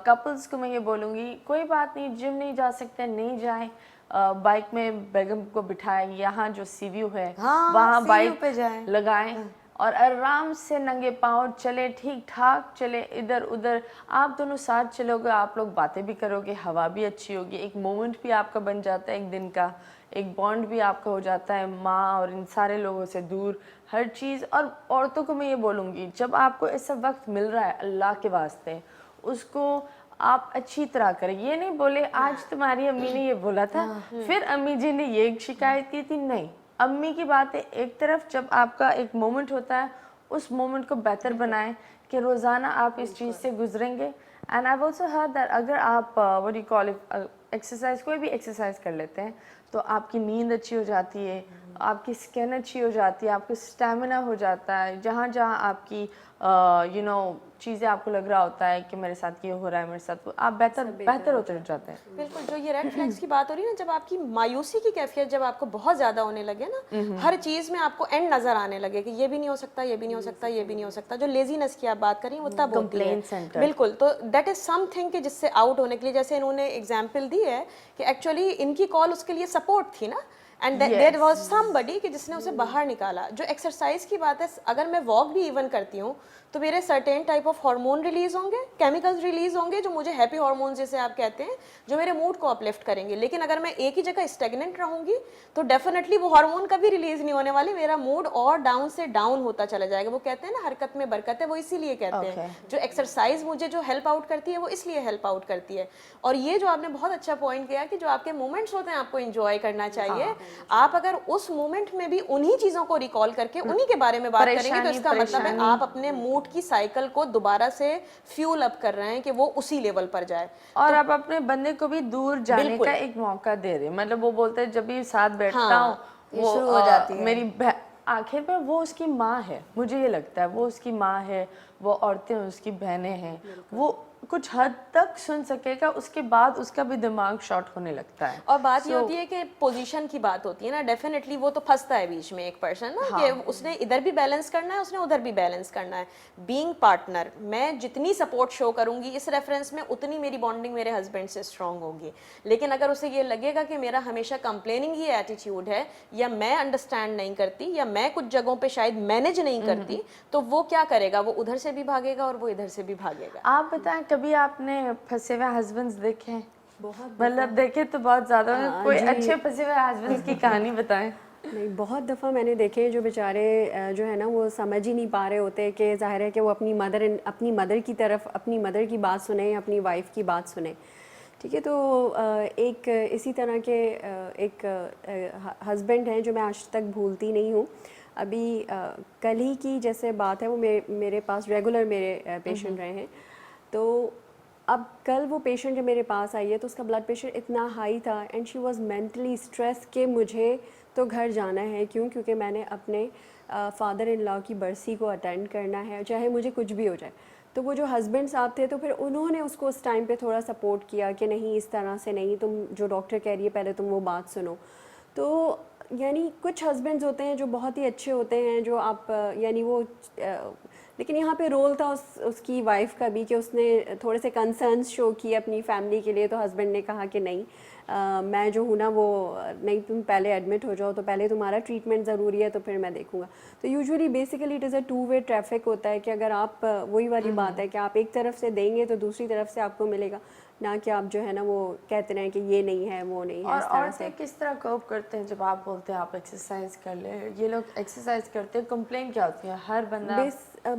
Couples को मैं ये बोलूँगी, कोई बात नहीं, जिम नहीं जा सकते नहीं जाएं, बाइक में बेगम को बिठाएं, यहाँ जो सी व्यू है वहाँ बाइक पे जाएं, लगाएं और आराम से नंगे पाँव चले, ठीक ठाक चले, इधर उधर आप दोनों साथ चलोगे, आप लोग बातें भी करोगे, हवा भी अच्छी होगी, एक मोमेंट भी आपका बन जाता है, एक दिन का एक बॉन्ड भी आपका हो जाता है माँ और इन सारे लोगों से दूर, हर चीज़। और औरतों को मैं ये बोलूँगी, जब आपको ऐसा वक्त मिल रहा है अल्लाह के वास्ते, उसको आप अच्छी तरह करें। ये नहीं बोले आज तुम्हारी अम्मी ने ये बोला था, फिर अम्मी जी ने ये शिकायत की थी, नहीं। अम्मी की बातें एक तरफ, जब आपका एक मोमेंट होता है उस मोमेंट को बेहतर बनाएं कि रोज़ाना आप इस चीज़ से गुजरेंगे। And I also heard that अगर आप what you call it exercise, कोई भी एक्सरसाइज कर लेते हैं तो आपकी नींद अच्छी हो जाती है, आपकी स्किन अच्छी हो जाती है, आपका स्टैमिना हो जाता है, जहाँ जहाँ आपकी चीज़ें आपको लग रहा होता है कि मेरे साथ ये हो रहा है, मेरे साथ आप बेहतर होते जाते हैं। बिल्कुल, जो ये रेड फ्लैग्स की बात हो रही है ना, जब आपकी मायूसी की कैफियत जब आपको बहुत ज़्यादा होने लगे ना, हर चीज़ में आपको एंड नज़र आने लगे कि ये भी नहीं हो सकता, ये भी नहीं हो सकता, ये भी नहीं हो सकता, जो लेजीनेस की आप बात करी वो तब होती है। बिल्कुल, तो दैट इज़ समथिंग कि जिससे आउट होने के लिए, जैसे इन्होंने एग्जाम्पल दी है कि एक्चुअली इनकी कॉल उसके लिए सपोर्ट थी ना, एंड देयर वाज समबडी कि जिसने उसे बाहर निकाला। जो एक्सरसाइज की बात है, अगर मैं वॉक भी इवन करती हूँ तो मेरे certain type of hormone release होंगे, केमिकल्स रिलीज होंगे जो मुझे हैप्पी हार्मोन जैसे आप कहते हैं, जो मेरे मूड को अपलिफ्ट करेंगे। लेकिन अगर मैं एक ही जगह स्टेगनेंट रहूंगी तो डेफिनेटली वो हार्मोन कभी रिलीज नहीं होने वाले, मेरा मूड और डाउन से डाउन होता चला जाएगा। वो कहते हैं ना हरकत में बरकत है, वो इसीलिए कहते हैं। जो एक्सरसाइज मुझे जो हेल्प आउट करती है वो इसलिए हेल्प आउट करती है। और ये जो आपने बहुत अच्छा पॉइंट किया कि जो आपके मोमेंट्स होते हैं आपको एंजॉय करना चाहिए। आप अगर उस मोमेंट में भी उन्हीं चीजों को रिकॉल करके उन्हीं के बारे में बात करेंगे तो इसका मतलब है आप अपने मूड की साइकिल को दोबारा से फ्यूल अप कर रहे हैं कि वो उसी लेवल पर जाए। और आप अपने बंदे को भी दूर जाने का एक मौका दे रहे हैं। मतलब वो बोलते हैं जब भी साथ बैठता हूँ वो हो जाती है। मेरी आखिर में वो उसकी माँ है, मुझे ये लगता है वो उसकी माँ है, वो औरतें उसकी बहनें हैं, वो कुछ हद तक सुन सकेगा, उसके बाद उसका भी दिमाग शॉर्ट होने लगता है। और बात ये होती है कि पोजीशन की बात होती है ना, डेफिनेटली वो तो फंसता है बीच में एक पर्सन ना, कि उसने इधर भी बैलेंस करना है, उसने उधर भी बैलेंस करना है। बीइंग पार्टनर मैं जितनी सपोर्ट शो करूंगी इस रेफरेंस में उतनी मेरी बॉन्डिंग मेरे हस्बैंड से स्ट्रांग होगी। लेकिन अगर उसे ये लगेगा कि मेरा हमेशा कंप्लेनिंग ही एटीट्यूड है, या मैं अंडरस्टैंड नहीं करती, या मैं कुछ जगहों पे शायद मैनेज नहीं करती, तो वो क्या करेगा, वो उधर से भी भागेगा और वो इधर से भी भागेगा। आप बताएं कभी आपने फंसे हुए हस्बैंड्स देखे हैं? मतलब देखे तो बहुत ज्यादा, कोई अच्छे फंसे हुए हस्बैंड्स की कहानी बताएं। नहीं, बहुत दफ़ा मैंने देखे जो बेचारे जो है ना वो समझ ही नहीं पा रहे होते कि ज़ाहिर है कि वो अपनी मदर की तरफ अपनी मदर की बात सुने या अपनी वाइफ की बात सुने। ठीक है, तो एक इसी तरह के एक हस्बैंड हैं जो मैं आज तक भूलती नहीं हूँ। अभी कल ही की जैसे बात है, वो मेरे पास रेगुलर मेरे पेशेंट रहे हैं। तो अब कल वो पेशेंट जब मेरे पास आई है तो उसका ब्लड प्रेशर इतना हाई था and she was mentally stress कि मुझे तो घर जाना है। क्योंकि मैंने अपने फादर इन लॉ की बरसी को अटेंड करना है, चाहे मुझे कुछ भी हो जाए। तो वो जो हस्बैंड साहब थे तो फिर उन्होंने उसको उस टाइम पे थोड़ा सपोर्ट किया कि नहीं इस तरह से नहीं, तुम जो डॉक्टर कह रही है पहले तुम वो बात सुनो। तो यानी कुछ हस्बैंड्स होते हैं जो बहुत ही अच्छे होते हैं, जो आप यानी वो लेकिन यहाँ पे रोल था उसकी वाइफ का भी कि उसने थोड़े से कंसर्न्स शो किए अपनी फैमिली के लिए। तो हस्बैंड ने कहा कि नहीं मैं जो हूँ ना वो नहीं, तुम पहले एडमिट हो जाओ, तो पहले तुम्हारा ट्रीटमेंट ज़रूरी है तो फिर मैं देखूँगा। तो usually basically it is a two way traffic होता है कि अगर आप वही वाली बात है कि आप एक तरफ से देंगे तो दूसरी तरफ से आपको मिलेगा, ना कि आप जो है ना वो कहते रहें कि ये नहीं है वो नहीं है। और इस तरह औरतें किस तरह कोप करते हैं जब आप बोलते हैं आप एक्सरसाइज कर ले? ये लोग एक्सरसाइज करते हैं, कंप्लेन क्या होती है हर बंदा?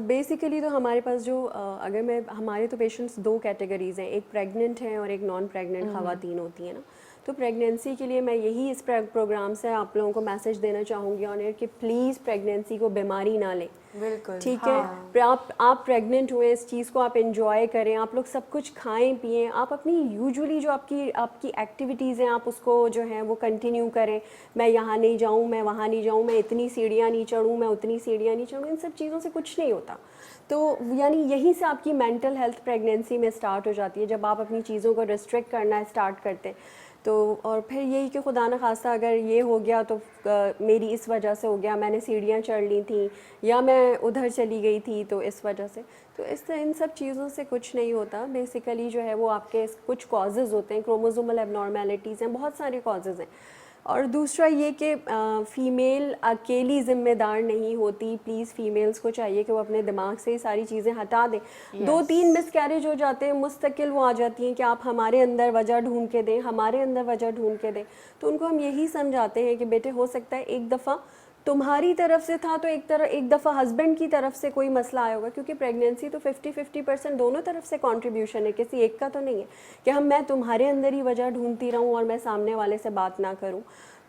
बेसिकली तो हमारे पास जो अगर मैं हमारे तो पेशेंट्स दो कैटेगरीज़ हैं, एक प्रेग्नेंट हैं और एक नॉन प्रेग्नेंट ख़वातीन होती हैं ना। तो प्रेगनेंसी के लिए मैं यही इस प्रोग्राम से आप लोगों को मैसेज देना चाहूँगी ऑन एयर कि प्लीज़ प्रेगनेंसी को बीमारी ना लें। बिल्कुल, ठीक है, आप प्रेग्नेंट हुए, इस चीज़ को आप एंजॉय करें, आप लोग सब कुछ खाएं पिएं, आप अपनी यूजुअली जो आपकी एक्टिविटीज़ हैं आप उसको जो है वो कंटिन्यू करें। मैं यहाँ नहीं जाऊँ, मैं वहाँ नहीं जाऊँ, मैं इतनी सीढ़ियाँ नहीं चढ़ूँ, मैं उतनी सीढ़ियाँ नहीं चढ़ूँ, इन सब चीज़ों से कुछ नहीं होता। तो यानी यहीं से आपकी मेंटल हेल्थ प्रेगनेंसी में स्टार्ट हो जाती है, जब आप अपनी चीज़ों को रिस्ट्रिक्ट करना स्टार्ट करते हैं। तो और फिर यही कि खुदा न खास्ता अगर ये हो गया तो मेरी इस वजह से हो गया, मैंने सीढ़ियाँ चढ़ ली थी या मैं उधर चली गई थी तो इस वजह से, तो इन सब चीज़ों से कुछ नहीं होता। बेसिकली जो है वो आपके कुछ कॉजेज़ होते हैं, क्रोमोसोमल एबनॉर्मेलिटीज़ हैं, बहुत सारे कॉजेज़ हैं। और दूसरा ये कि फ़ीमेल अकेली ज़िम्मेदार नहीं होती। प्लीज़ फ़ीमेल्स को चाहिए कि वो अपने दिमाग से ये सारी चीज़ें हटा दें। 2-3 मिसकैरेज हो जाते हैं, मुस्तकिल वो आ जाती हैं कि आप हमारे अंदर वजह ढूंढ के दें, हमारे अंदर वजह ढूंढ के दें। तो उनको हम यही समझाते हैं कि बेटे हो सकता है एक दफ़ा तुम्हारी तरफ से था तो एक दफ़ा हस्बैंड की तरफ से कोई मसला आया होगा, क्योंकि प्रेगनेंसी तो 50-50% दोनों तरफ से कंट्रीब्यूशन है, किसी एक का तो नहीं है कि मैं तुम्हारे अंदर ही वजह ढूंढती रहूं और मैं सामने वाले से बात ना करूं।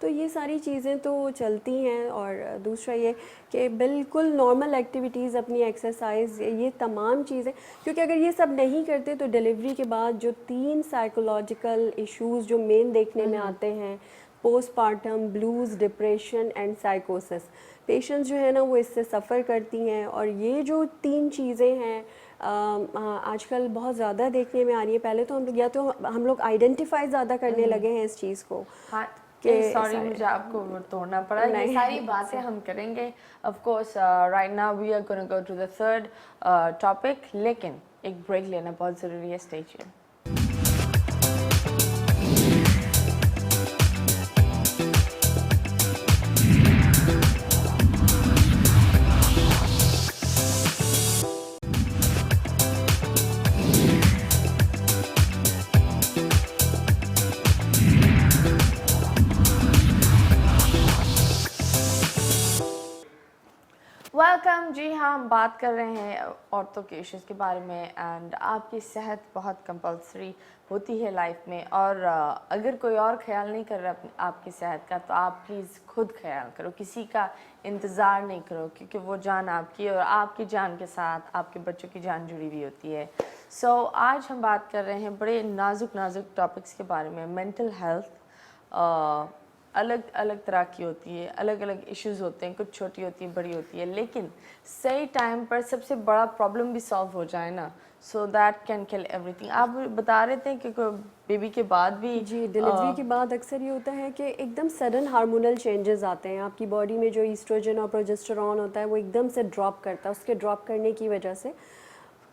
तो ये सारी चीज़ें तो चलती हैं। और दूसरा ये कि बिल्कुल नॉर्मल एक्टिविटीज़, अपनी एक्सरसाइज, ये तमाम चीज़ें, क्योंकि अगर ये सब नहीं करते तो डिलीवरी के बाद जो 3 साइकोलॉजिकल इश्यूज़ जो मेन देखने में आते हैं, पोस्टपार्टम ब्लूज़, डिप्रेशन एंड साइकोसिस, पेशेंट्स जो है ना वो इससे सफ़र करती हैं। और ये जो 3 चीज़ें हैं आजकल बहुत ज़्यादा देखने में आ रही है। पहले तो हम लोग आइडेंटिफाई ज़्यादा करने लगे हैं इस चीज़ को। हाँ, सॉरी मुझे आपको तोड़ना पड़ा। ये सारी बातें हम करेंगे of course. Right now we are going to go to the third topic, लेकिन एक ब्रेक लेना बहुत ज़रूरी है। Stay tuned. वेलकम। जी हाँ, हम बात कर रहे हैं औरतों के इश्यूज़ के बारे में एंड आपकी सेहत बहुत कंपलसरी होती है लाइफ में, और अगर कोई और ख्याल नहीं कर रहा आपकी सेहत का तो आप प्लीज़ खुद ख्याल करो, किसी का इंतज़ार नहीं करो, क्योंकि वो जान आपकी है और आपकी जान के साथ आपके बच्चों की जान जुड़ी हुई होती है। सो आज हम बात कर रहे हैं बड़े नाजुक टॉपिक्स के बारे में। मेंटल हेल्थ अलग अलग तरह की होती है, अलग अलग इश्यूज़ होते हैं, कुछ छोटी होती है, बड़ी होती है, लेकिन सही टाइम पर सबसे बड़ा प्रॉब्लम भी सॉल्व हो जाए ना, so that can kill everything. आप बता रहे थे कि बेबी के बाद भी जी, डिलीवरी के बाद अक्सर ये होता है कि एकदम सडन हार्मोनल चेंजेस आते हैं, आपकी बॉडी में जो ईस्ट्रोजन और प्रोजेस्टेरॉन होता है वो एकदम से ड्रॉप करता है। उसके ड्रॉप करने की वजह से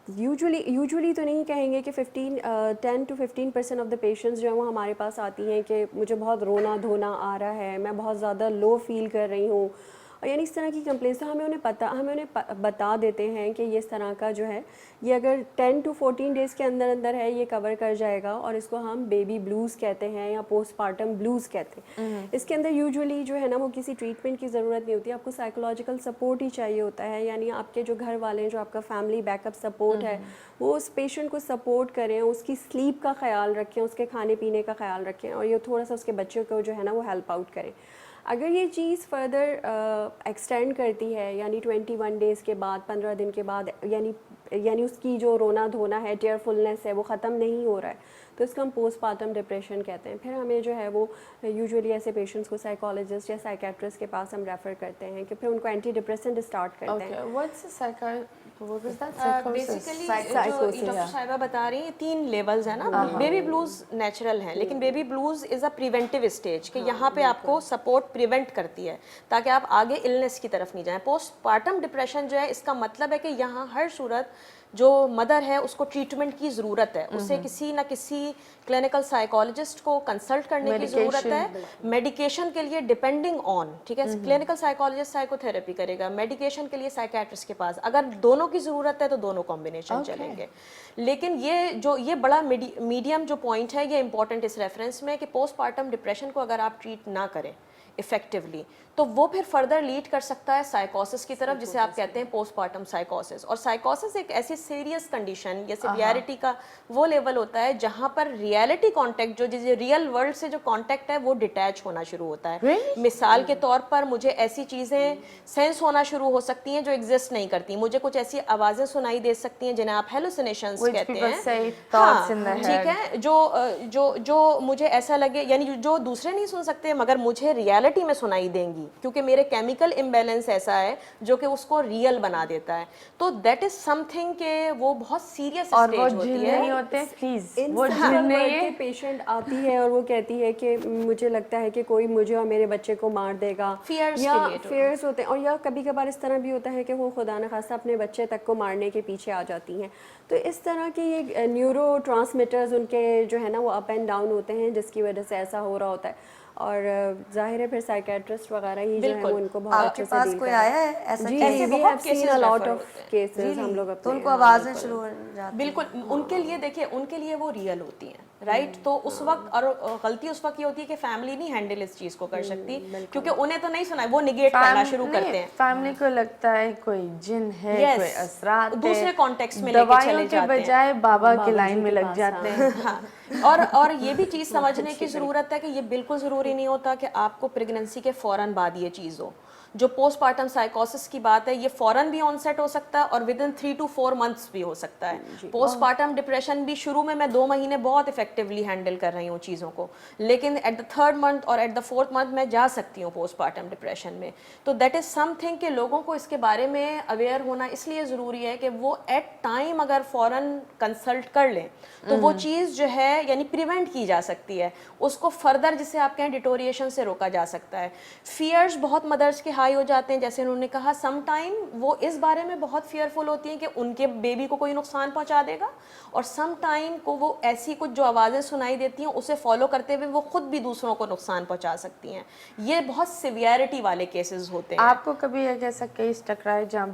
यूजुअली तो नहीं कहेंगे कि 10 to 15% ऑफ द पेशेंट्स जो है वो हमारे पास आती हैं कि मुझे बहुत रोना धोना आ रहा है, मैं बहुत ज़्यादा लो फील कर रही हूँ, और यानी इस तरह की कंप्लेंट्स। तो हमें उन्हें बता देते हैं कि ये इस तरह का जो है ये अगर 10 to 14 डेज़ के अंदर अंदर है ये कवर कर जाएगा, और इसको हम बेबी ब्लूज़ कहते हैं या पोस्टपार्टम ब्लूज़ कहते हैं। इसके अंदर यूजुअली जो है ना वो किसी ट्रीटमेंट की ज़रूरत नहीं होती, आपको साइकोलॉजिकल सपोर्ट ही चाहिए होता है, यानी आपके जो घर वाले हैं, जो आपका फैमिली बैकअप सपोर्ट है, वो उस पेशेंट को सपोर्ट करें, उसकी स्लीप का ख्याल रखें, उसके खाने पीने का ख्याल रखें, और ये थोड़ा सा उसके बच्चों को जो है ना वो हेल्प आउट करें। अगर ये चीज़ फर्दर एक्सटेंड करती है, यानी 21 डेज़ के बाद, 15 दिन के बाद, यानी उसकी जो रोना धोना है, टीयरफुलनेस है, वो ख़त्म नहीं हो रहा है, तो इसको हम पोस्टपार्टम डिप्रेशन कहते हैं। फिर हमें जो है वो यूजुअली ऐसे पेशेंट्स को साइकोलॉजिस्ट या साइकेट्रिस्ट के पास हम रेफ़र करते हैं कि फिर उनको एंटी डिप्रेसेंट स्टार्ट करते हैं। बेसिकली जो डॉक्टर साहिबा बता रही हैं 3 लेवल्स है ना। बेबी ब्लूज नेचुरल हैं, लेकिन baby blues is a preventive stage कि यहाँ पे आपको सपोर्ट प्रिवेंट करती है ताकि आप आगे इलनेस की तरफ नहीं जाएं। पोस्टपार्टम डिप्रेशन जो है इसका मतलब है कि यहाँ हर सूरत जो मदर है उसको ट्रीटमेंट की ज़रूरत है, उसे किसी ना किसी क्लिनिकल साइकोलॉजिस्ट को कंसल्ट करने की ज़रूरत है मेडिकेशन के लिए, डिपेंडिंग ऑन, ठीक है। क्लिनिकल साइकोलॉजिस्ट साइकोथेरेपी करेगा, मेडिकेशन के लिए साइकेट्रिस्ट के पास, अगर दोनों की ज़रूरत है तो दोनों कॉम्बिनेशन चलेंगे। लेकिन ये बड़ा मीडियम जो पॉइंट है ये इंपॉर्टेंट इस रेफरेंस में कि पोस्टपार्टम डिप्रेशन को अगर आप ट्रीट ना करें इफेक्टिवली तो वो फिर फर्दर लीड कर सकता है साइकोसिस की तरफ, जिसे आप कहते हैं पोस्टपार्टम साइकोसिस। और साइकोसिस एक ऐसी सीरियस कंडीशन या सिवियरिटी का वो लेवल होता है जहां पर रियलिटी कांटेक्ट, जो जैसे रियल वर्ल्ड से जो कांटेक्ट है वो डिटैच होना शुरू होता है। मिसाल के तौर पर मुझे ऐसी चीज़ें सेंस होना शुरू हो सकती हैं जो एग्जिस्ट नहीं करती, मुझे कुछ ऐसी आवाज़ें सुनाई दे सकती हैं जिन्हें आप हेलुसिनेशंस कहते हैं। हाँ, ठीक है, जो मुझे ऐसा लगे, यानी जो दूसरे नहीं सुन सकते मगर मुझे रियलिटी में सुनाई देंगी, क्योंकि मेरे केमिकल इम्बैलेंस ऐसा है जो कि उसको रियल बना देता है। तो दैट इज समथिंग के वो बहुत सीरियस स्टेज होती है। नहीं होते प्लीज, वो जिन पेशेंट आती है और वो कहती है कि मुझे लगता है कि कोई मुझे और मेरे बच्चे को मार देगा, फियर्स होते हैं, और या कभी कभार इस तरह भी होता है कि वो खुदा न खास्ता अपने बच्चे तक को मारने के पीछे आ जाती हैं। तो इस तरह के ये न्यूरो ट्रांसमीटर्स उनके जो है ना वो अप एंड डाउन होते हैं, जिसकी वजह से ऐसा हो रहा होता है। और जाहिर है फिर साइकेट्रिस्ट वगैरह ही जो है वो उनको बहुत अच्छे से डील कोई आया है ऐसा? जी, we have seen a lot of cases, हम लोग तो उनको आवाज़ें शुरू हो जाती। बिल्कुल, उनके लिए देखिए, उनके लिए वो रियल होती हैं, राइट। तो उस वक्त, और गलती उस वक्त ये होती है कि फैमिली नहीं हैंडल इस चीज़ को कर सकती, क्योंकि उन्हें तो नहीं सुना, वो निगेट करना शुरू करते हैं। फैमिली को लगता है कोई जिन है, कोई असरात, दूसरे कॉन्टेक्स्ट में लेके चले जाते हैं, बजाय बाबा की लाइन में लग जाते हैं। और ये भी चीज़ समझने की ज़रूरत है कि ये बिल्कुल ज़रूरी नहीं होता कि आपको प्रेगनेंसी के फ़ौरन बाद ये चीज़ हो। जो पोस्टपार्टम साइकोसिस की बात है ये फ़ौरन भी ऑनसेट हो सकता है और विद इन 3 to 4 मंथ्स भी हो सकता है। पोस्टपार्टम डिप्रेशन भी शुरू में मैं 2 महीने बहुत इफेक्टिवली हैंडल कर रही हूँ चीज़ों को, लेकिन एट द 3rd मंथ और एट द 4th मंथ मैं जा सकती हूँ पोस्टपार्टम डिप्रेशन में। तो दैट इज़ समथिंग कि लोगों को इसके बारे में अवेयर होना इसलिए ज़रूरी है कि वो एट टाइम अगर फ़ौरन कंसल्ट कर लें तो वो चीज़ जो है यानी प्रिवेंट की जा सकती है, उसको फर्दर जिसे आप कहें डिटोरिएशन से रोका जा सकता है। फियर्स बहुत मदर्स के हाई हो जाते हैं, जैसे उन्होंने कहा सम टाइम वो इस बारे में बहुत फियरफुल होती हैं कि उनके बेबी को कोई नुकसान पहुंचा देगा, और सम टाइम को वो ऐसी कुछ जो आवाज़ें सुनाई देती हैं उसे फॉलो करते हुए वो खुद भी दूसरों को नुकसान पहुंचा सकती हैं। ये बहुत सिवियरिटी वाले केसेस होते हैं। आपको कभी एक ऐसा केस टकराए जहाँ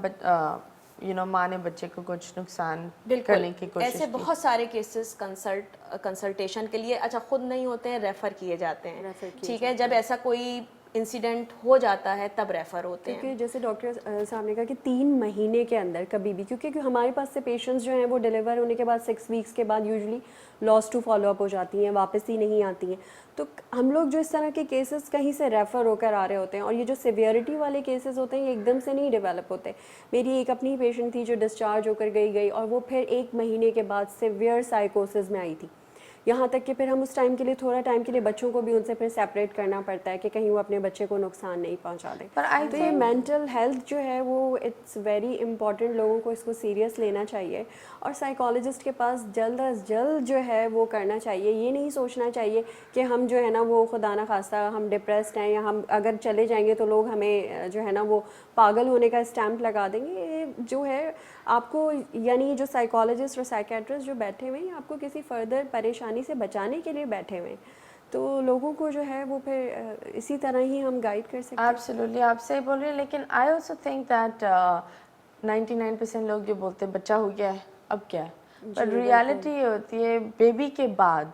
माँ ने बच्चे को कुछ नुकसान करने की कोशिश ऐसे की? बहुत सारे केसेस कंसल्टेशन के लिए, अच्छा खुद नहीं होते हैं, रेफ़र किए जाते हैं, ठीक है। जब ऐसा कोई इंसिडेंट हो जाता है तब रेफ़र होते हैं. क्योंकि जैसे डॉक्टर साहब ने कहा कि 3 महीने के अंदर कभी भी, क्योंकि हमारे पास से पेशेंट्स जो हैं वो डिलीवर होने के बाद 6 वीक्स के बाद usually loss to follow up हो जाती हैं, वापस ही नहीं आती हैं. तो हम लोग जो इस तरह के केसेस कहीं से रेफ़र होकर आ रहे होते हैं, और ये जो सिवियरिटी वाले केसेस होते हैं ये एकदम से नहीं डेवलप होते. मेरी एक अपनी पेशेंट थी जो डिस्चार्ज होकर गई और वो फिर 1 महीने के बाद सिवियर साइकोसिस में आई थी. यहाँ तक कि फिर हम उस टाइम के लिए, थोड़ा टाइम के लिए बच्चों को भी उनसे फिर सेपरेट करना पड़ता है कि कहीं वो अपने बच्चे को नुकसान नहीं पहुँचा दें. पर I तो ये मेंटल हेल्थ जो है वो इट्स वेरी इंपॉर्टेंट, लोगों को इसको सीरियस लेना चाहिए और साइकोलॉजिस्ट के पास जल्द अज जल्द जो है वो करना चाहिए. ये नहीं सोचना चाहिए कि हम जो है ना वो खुदा ना खास्ता हम डिप्रेस्ड हैं या हम अगर चले जाएंगे तो लोग हमें जो है ना वो पागल होने का स्टैम्प लगा देंगे. ये जो है आपको, यानी जो साइकोलॉजिस्ट और साइकेट्रिस्ट जो बैठे हुए हैं आपको किसी फर्दर परेशानी से बचाने के लिए बैठे हुए हैं. तो लोगों को जो है वो फिर इसी तरह ही हम गाइड कर सकते हैं. एब्सोल्युटली, आप सही बोल रहे हैं. लेकिन आई ऑल्सो थिंक दैट 99% लोग जो बोलते हैं बच्चा हो गया है अब क्या है, पर रियलिटी ये होती है बेबी के बाद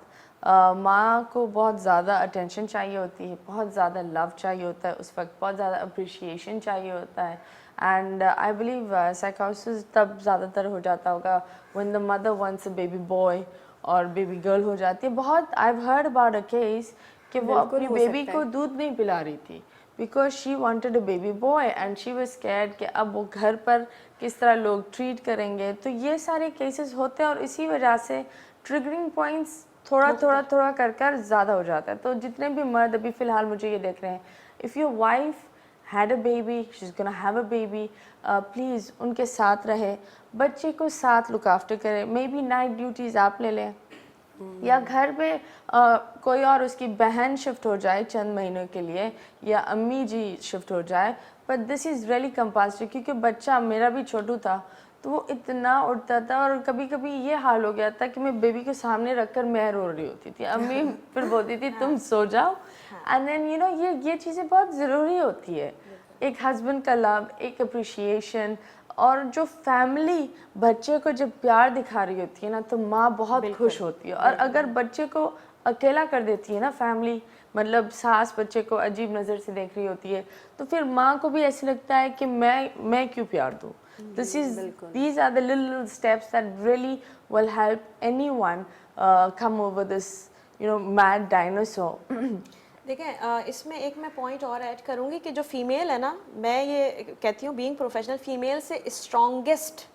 माँ को बहुत ज़्यादा अटेंशन चाहिए होती है, बहुत ज़्यादा लव चाहिए होता है उस वक्त, बहुत ज़्यादा अप्रिशिएशन चाहिए होता है. एंड आई बिलीव साइकोसिस तब ज़्यादातर हो जाता होगा when the mother wants a baby boy और बेबी गर्ल हो जाती है. बहुत I have heard about a case कि वो अपनी बेबी को दूध नहीं पिला रही थी because she wanted a baby boy and she was scared कि अब वो घर पर किस तरह लोग ट्रीट करेंगे. तो ये सारे केसेस होते हैं और इसी वजह से ट्रिगरिंग पॉइंट्स थोड़ा कर ज़्यादा हो जाता है. तो जितने भी मर्द अभी फ़िलहाल मुझे ये देख रहे हैं, if your wife had a baby, she's gonna have a baby, please उनके साथ रहे, बच्चे को साथ लुक आफ्टर करें. मे बी नाइट ड्यूटीज़ आप ले लें या घर पे कोई और उसकी बहन शिफ्ट हो जाए चंद महीनों के लिए या अम्मी जी शिफ्ट हो जाए. But this is really compulsory क्योंकि बच्चा मेरा भी छोटू था तो वो इतना उठता था और कभी कभी ये हाल हो गया था कि मैं बेबी को सामने रखकर मैं रो रही होती थी, अम्मी फिर बोलती थी तुम सो जाओ. एंड देन यू नो ये चीज़ें बहुत ज़रूरी होती है, एक हस्बैंड का लव, एक अप्रिशिएशन, और जो फैमिली बच्चे को जब प्यार दिखा रही होती है ना तो माँ बहुत खुश होती है. और अगर बच्चे को अकेला कर देती है ना फैमिली, मतलब सास बच्चे को अजीब नज़र से देख रही होती है तो फिर माँ को भी ऐसे लगता है कि मैं क्यों प्यार दूँ. These are the little steps that really will help anyone come over this mad dinosaur. देखें इसमें एक मैं पॉइंट और ऐड करूँगी कि जो फीमेल है ना, मैं ये कहती हूँ बीइंग प्रोफेशनल, फीमेल से स्ट्रॉन्गेस्ट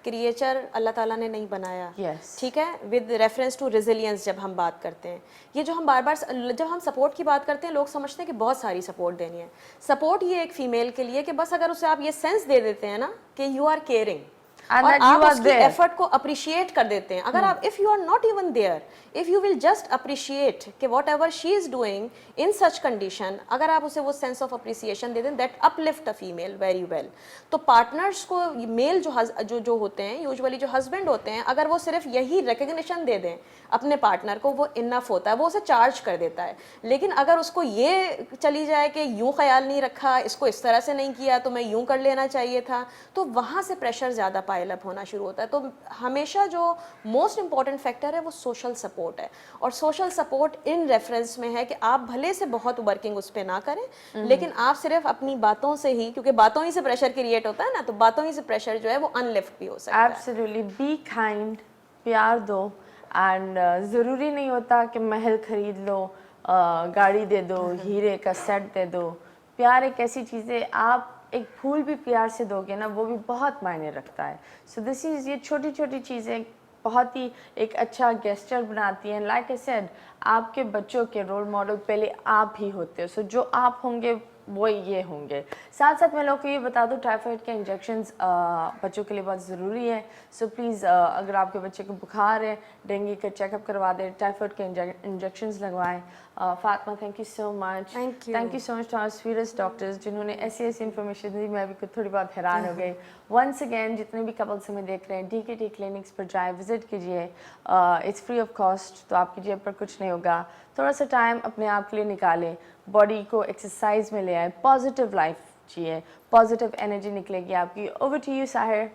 क्रिएचर अल्लाह ताला ने नहीं बनाया. Yes. ठीक है, विद रेफरेंस टू रेजिलियंस जब हम बात करते हैं, ये जो हम बार बार जब हम सपोर्ट की बात करते हैं लोग समझते हैं कि बहुत सारी सपोर्ट देनी है. सपोर्ट ये एक फीमेल के लिए कि बस अगर उसे आप ये सेंस दे देते हैं ना कि यू आर केयरिंग और आप उसकी एफर्ट को अप्रिशिएट कर देते हैं. अगर आप if you are not even there, if you will just appreciate कि whatever she is doing in such condition, अगर आप उसे वो सेंस ऑफ अप्रिसिएशन दे दें, that uplift a female very well. तो पार्टनर्स को मेल जो होते हैं, यूजुअली जो हस्बैंड होते हैं, अगर वो सिर्फ यही रिकग्निशन दे दें अपने पार्टनर को, वो इनफ होता है, वो उसे चार्ज कर देता है. लेकिन अगर उसको ये चली जाए कि यूं ख्याल नहीं रखा, इसको इस तरह से नहीं किया तो मैं यूं कर लेना चाहिए था, तो वहाँ से प्रेशर ज़्यादा पाइल अप होना शुरू होता है. तो हमेशा जो मोस्ट इंपॉर्टेंट फैक्टर है वो सोशल सपोर्ट है. और सोशल सपोर्ट इन रेफरेंस में है कि आप भले से बहुत वर्किंग उस पर ना करें, लेकिन आप सिर्फ अपनी बातों से ही, क्योंकि बातों ही से प्रेशर क्रिएट होता है ना, तो बातों ही से प्रेशर जो है वो अनलिफ्ट भी हो सकता है. एब्सोल्युटली, बी काइंड, प्यार दो. एंड ज़रूरी नहीं होता कि महल खरीद लो, गाड़ी दे दो, हीरे का सेट दे दो. प्यार एक ऐसी चीज़ है, आप एक फूल भी प्यार से दोगे ना वो भी बहुत मायने रखता है. सो दिस इज़, ये छोटी छोटी चीज़ें बहुत ही एक अच्छा गेस्चर बनाती हैं. लाइक आई सेड, आपके बच्चों के रोल मॉडल पहले आप ही होते हो. सो जो आप होंगे वो ये होंगे. साथ साथ मैं लोगों को ये बता दूँ, टाइफाइड के इंजेक्शंस बच्चों के लिए बहुत ज़रूरी है. सो प्लीज़ अगर आपके बच्चे को बुखार है, डेंगू का चेकअप करवा दें, टाइफाइड के इंजेक्शंस लगवाएं. Fatima, thank you so much. Thank you so much to our sweetest doctors जिन्होंने ऐसी बहुत दी. मैं भी थोड़ी बहुत हैरान हो गई. वंस अगेन जितने भी कपल्स हमें देख रहे हैं, DKT क्लिनिक्स पर जाए, विजिट कीजिए. इट्स फ्री ऑफ कॉस्ट, तो आपकी जेब पर कुछ नहीं होगा. थोड़ा सा टाइम अपने आप के लिए निकालें, बॉडी को एक्सरसाइज में ले आए, पॉजिटिव लाइफ जिए, पॉजिटिव एनर्जी निकलेगी आपकी. Over to you Sahir.